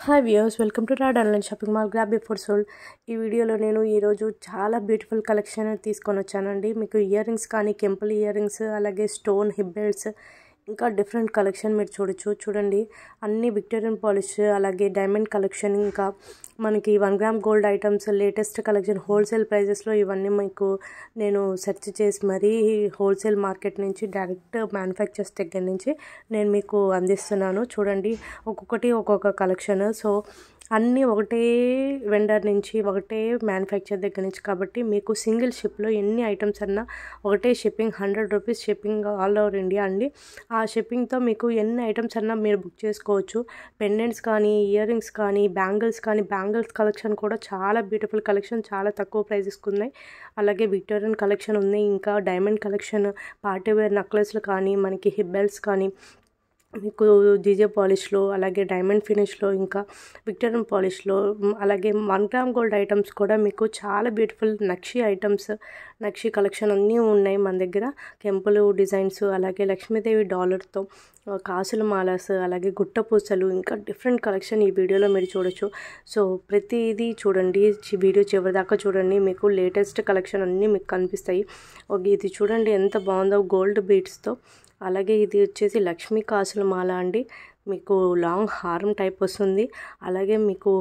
Hi viewers, welcome to rod online shopping mall grab before sold. ఈ వీడియోలో నేను ఈరోజు చాలా బ్యూటిఫుల్ కలెక్షన్ తీసుకొని వచ్చానండి. మీకు ఇయర్ రింగ్స్ కానీ కెంపుల్ ఇయర్ రింగ్స్, అలాగే స్టోన్ హిప్ బెల్ట్స్, ఇంకా డిఫరెంట్ కలెక్షన్ మీరు చూడండి. అన్ని విక్టోరియన్ పాలిష్, అలాగే డైమండ్ కలెక్షన్, ఇంకా మనకి 1 gram gold items, latest collection wholesale ప్రైజెస్లో ఇవన్నీ మీకు నేను సెర్చ్ చేసి మరీ హోల్సేల్ మార్కెట్ నుంచి డైరెక్ట్ మ్యానుఫ్యాక్చర్స్ దగ్గర నుంచి నేను మీకు అందిస్తున్నాను. చూడండి, ఒక్కొక్కటి ఒక్కొక్క కలెక్షన్. సో అన్నీ ఒకటే వెండర్ నుంచి, ఒకటే మ్యానుఫ్యాక్చర్ దగ్గర నుంచి, కాబట్టి మీకు సింగిల్ షిప్లో ఎన్ని ఐటమ్స్ అన్నా ఒకటే shipping, 100 rupees shipping all over India అండి. ఆ షిప్పింగ్తో మీకు ఎన్ని ఐటమ్స్ అన్నా మీరు బుక్ చేసుకోవచ్చు. పెండెంట్స్ కానీ, ఇయర్ రింగ్స్ కానీ, బ్యాంగిల్స్ కానీ, బ్యాంగిల్స్ కలెక్షన్ కూడా చాలా బ్యూటిఫుల్ కలెక్షన్, చాలా తక్కువ ప్రైజెస్కి ఉన్నాయి. అలాగే విక్టోరియన్ కలెక్షన్ ఉంది, ఇంకా డైమండ్ కలెక్షన్, పార్టీవేర్ నెక్లెస్లు కానీ, మనకి హిప్ బెల్ట్స్ కానీ, మీకు జీజే పాలిష్లో, అలాగే డైమండ్ ఫినిష్లో, ఇంకా విక్టోరియన్ పాలిష్లో, అలాగే 1 గ్రామ్ గోల్డ్ ఐటమ్స్ కూడా మీకు చాలా బ్యూటిఫుల్ నక్షి ఐటమ్స్, నక్షి కలెక్షన్ అన్నీ ఉన్నాయి మన దగ్గర. కెంపులు డిజైన్స్, అలాగే లక్ష్మీదేవి డాలర్తో కాసుల మాలాస్, అలాగే గుట్ట పూసలు, ఇంకా డిఫరెంట్ కలెక్షన్ ఈ వీడియోలో మీరు చూడొచ్చు. సో ప్రతిదీ చూడండి, వీడియో చివరి దాకా చూడండి, మీకు లేటెస్ట్ కలెక్షన్ అన్నీ మీకు కనిపిస్తాయి. ఇది చూడండి ఎంత బాగుందో, గోల్డ్ బీడ్స్తో. అలాగే ఇది వచ్చేసి లక్ష్మీ కాసుల మాల అండి, మీకు లాంగ్ హారం టైప్ వస్తుంది. అలాగే మీకు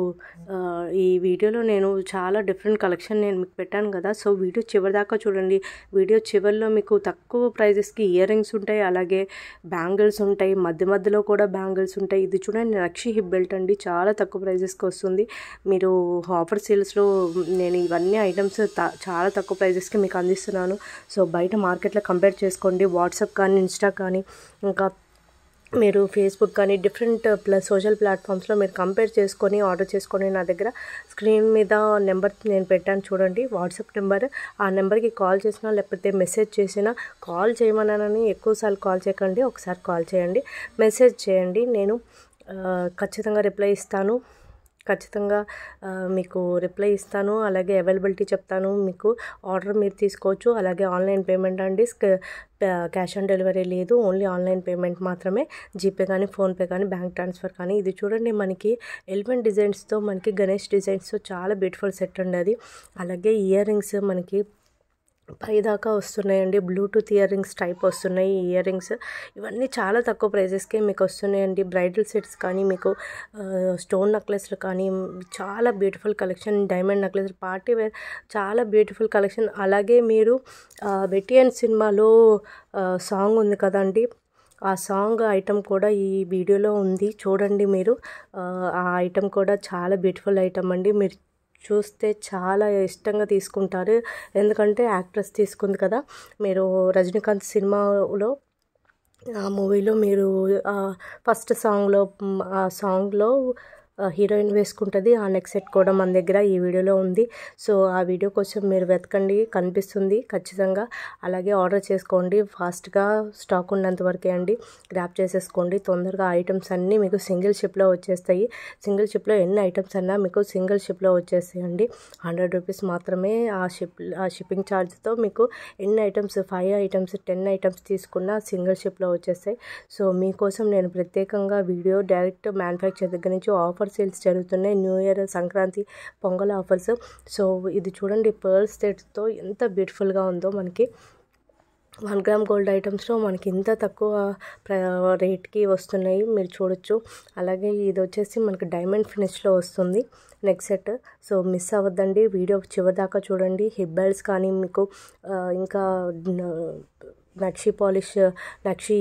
ఈ వీడియోలో నేను చాలా డిఫరెంట్ కలెక్షన్ నేను మీకు పెట్టాను కదా. సో వీడియో చివరి దాకా చూడండి. వీడియో చివరిలో మీకు తక్కువ ప్రైజెస్కి ఇయర్ రింగ్స్ ఉంటాయి, అలాగే బ్యాంగిల్స్ ఉంటాయి, మధ్యలో కూడా బ్యాంగిల్స్ ఉంటాయి. ఇది చూడండి, నక్షి హిప్ బెల్ట్ అండి, చాలా తక్కువ ప్రైజెస్కి వస్తుంది. మీరు ఆఫర్ సేల్స్లో నేను ఇవన్నీ ఐటమ్స్ చాలా తక్కువ ప్రైజెస్కి మీకు అందిస్తున్నాను. సో బయట మార్కెట్లో కంపేర్ చేసుకోండి. వాట్సాప్ కానీ, ఇన్స్టా కానీ, ఇంకా మీరు ఫేస్బుక్ కానీ, డిఫరెంట్ సోషల్ ప్లాట్ఫామ్స్లో మీరు కంపేర్ చేసుకొని ఆర్డర్ చేసుకొని, నా దగ్గర స్క్రీన్ మీద నెంబర్ నేను పెట్టాను చూడండి, వాట్సాప్ నెంబర్. ఆ నెంబర్కి కాల్ చేసినా, లేకపోతే మెసేజ్ చేసినా, కాల్ చేయమన్నానని ఎక్కువసార్లు కాల్ చేయకండి, ఒకసారి కాల్ చేయండి, మెసేజ్ చేయండి. నేను ఖచ్చితంగా రిప్లై ఇస్తాను, ఖచ్చితంగా మీకు రిప్లై ఇస్తాను. అలాగే అవైలబిలిటీ చెప్తాను, మీకు ఆర్డర్ మీరు తీసుకోవచ్చు. అలాగే ఆన్లైన్ పేమెంట్ అండి, క్యాష్ ఆన్ డెలివరీ లేదు, ఓన్లీ ఆన్లైన్ పేమెంట్ మాత్రమే. జీపే కానీ, ఫోన్పే కానీ, బ్యాంక్ ట్రాన్స్ఫర్ కానీ. ఇది చూడండి, మనకి ఎలిఫెంట్ డిజైన్స్తో, మనకి గణేష్ డిజైన్స్తో చాలా బ్యూటిఫుల్ సెట్ అండి అది. అలాగే ఇయర్ రింగ్స్ మనకి పైదాకా వస్తున్నాయండి, బ్లూటూత్ ఇయర్ రింగ్స్ టైప్ వస్తున్నాయి ఇయర్ రింగ్స్. ఇవన్నీ చాలా తక్కువ ప్రైజెస్కే మీకు వస్తున్నాయండి. బ్రైడల్ సెట్స్ కానీ, మీకు స్టోన్ నెక్లెస్లు కానీ, చాలా beautiful collection. Diamond necklace, party wear, చాలా బ్యూటిఫుల్ కలెక్షన్. అలాగే మీరు వెటియన్ సినిమాలో సాంగ్ ఉంది కదండి, ఆ సాంగ్ ఐటమ్ కూడా ఈ వీడియోలో ఉంది చూడండి మీరు. ఆ ఐటమ్ కూడా చాలా బ్యూటిఫుల్ ఐటమ్ అండి, మీరు చూస్తే చాలా ఇష్టంగా తీసుకుంటారు. ఎందుకంటే యాక్ట్రెస్ తీసుకుంది కదా. మీరు రజనీకాంత్ సినిమాలో, ఆ మూవీలో మీరు ఫస్ట్ సాంగ్లో, ఆ సాంగ్లో హీరోయిన్ వేసుకుంటుంది. ఆ నెక్ సెట్ కూడా మన దగ్గర ఈ వీడియోలో ఉంది. సో ఆ వీడియో కోసం మీరు వెతకండి, కనిపిస్తుంది ఖచ్చితంగా. అలాగే ఆర్డర్ చేసుకోండి, ఫాస్ట్గా స్టాక్ ఉన్నంత వరకే అండి, గ్రాప్ చేసేసుకోండి తొందరగా. ఐటమ్స్ అన్నీ మీకు సింగిల్ షిప్లో వచ్చేస్తాయి. సింగిల్ షిప్లో ఎన్ని ఐటమ్స్ అన్నా మీకు సింగిల్ షిప్లో వచ్చేస్తాయండి. 100 రూపీస్ మాత్రమే ఆ షిప్పింగ్ ఛార్జ్తో. మీకు ఎన్ని ఐటమ్స్, 5 ఐటమ్స్, 10 ఐటమ్స్ తీసుకున్నా సింగిల్ షిప్లో వచ్చేస్తాయి. సో మీకోసం నేను ప్రత్యేకంగా వీడియో డైరెక్ట్ మ్యానుఫ్యాక్చర్ దగ్గర నుంచి ఆఫర్ సేల్స్ జరుగుతున్నాయి, new year, Sankranti, pongal offers. So ఇది చూడండి, పర్ల్ సెట్తో ఎంత బ్యూటిఫుల్గా ఉందో. మనకి 1 గ్రామ్ గోల్డ్ ఐటమ్స్లో మనకి ఇంత తక్కువ రేట్కి వస్తున్నాయి, మీరు చూడొచ్చు. అలాగే ఇది వచ్చేసి మనకి డైమండ్ ఫినిష్లో వస్తుంది నెక్ సెట్. సో మిస్ అవ్వద్దండి, వీడియో చివరి దాకా చూడండి. హిప్ బెల్ట్స్ కానీ, మీకు ఇంకా నక్షి పాలిష్, నక్షి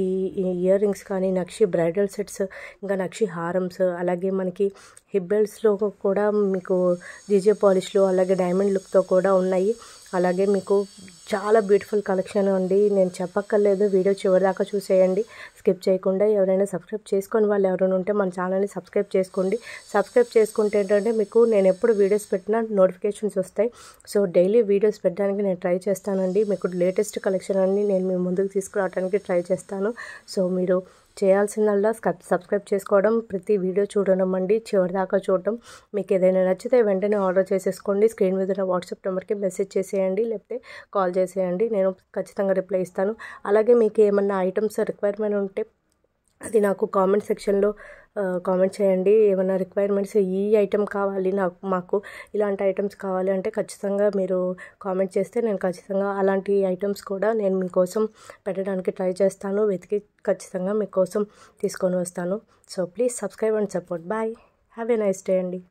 ఇయర్ రింగ్స్ కానీ, నక్షి బ్రైడల్ సెట్స్, ఇంకా నక్షి హారమ్స్, అలాగే మనకి హిప్ బెల్ట్స్లో కూడా మీకు జీజే పాలిష్లో, అలాగే డైమండ్ లుక్తో కూడా ఉన్నాయి. అలాగే మీకు చాలా బ్యూటిఫుల్ కలెక్షన్ అండి, నేను చెప్పక్కర్లేదు, వీడియో చివరిదాకా చూసేయండి, స్కిప్ చేయకుండా. ఎవరైనా సబ్స్క్రైబ్ చేసుకొని వాళ్ళు ఎవరైనా ఉంటే మన ఛానల్ని సబ్స్క్రైబ్ చేసుకోండి. సబ్స్క్రైబ్ చేసుకుంటే ఏంటంటే మీకు నేను ఎప్పుడు వీడియోస్ పెట్టినా నోటిఫికేషన్స్ వస్తాయి. సో డైలీ వీడియోస్ పెట్టడానికి నేను ట్రై చేస్తానండి. మీకు లేటెస్ట్ కలెక్షన్ అన్ని నేను మీ ముందుకు తీసుకురావడానికి ట్రై చేస్తాను. సో మీరు చేయాల్సిందల్లా సబ్స్క్రైబ్ చేసుకోవడం, ప్రతి వీడియో చూడడం అండి, చివరిదాకా చూడడం. మీకు ఏదైనా నచ్చితే వెంటనే ఆర్డర్ చేసేసుకోండి. స్క్రీన్ మీద ఉన్న వాట్సాప్ నెంబర్కి మెసేజ్ చేసేయండి, లేకపోతే కాల్ చేసేయండి, నేను ఖచ్చితంగా రిప్లై ఇస్తాను. అలాగే మీకు ఏమన్నా ఐటమ్స్ రిక్వైర్మెంట్ ఉంటే అది నాకు కామెంట్ సెక్షన్లో కామెంట్ చేయండి. ఏమైనా రిక్వైర్మెంట్స్ ఈ ఐటెం కావాలి మాకు ఇలాంటి ఐటమ్స్ కావాలి అంటే ఖచ్చితంగా మీరు కామెంట్ చేస్తే నేను ఖచ్చితంగా అలాంటి ఐటమ్స్ కూడా నేను మీకోసం పెట్టడానికి ట్రై చేస్తాను. వెతికి ఖచ్చితంగా మీకోసం తీసుకొని వస్తాను. So please subscribe and support. Bye. Have a nice day అండి.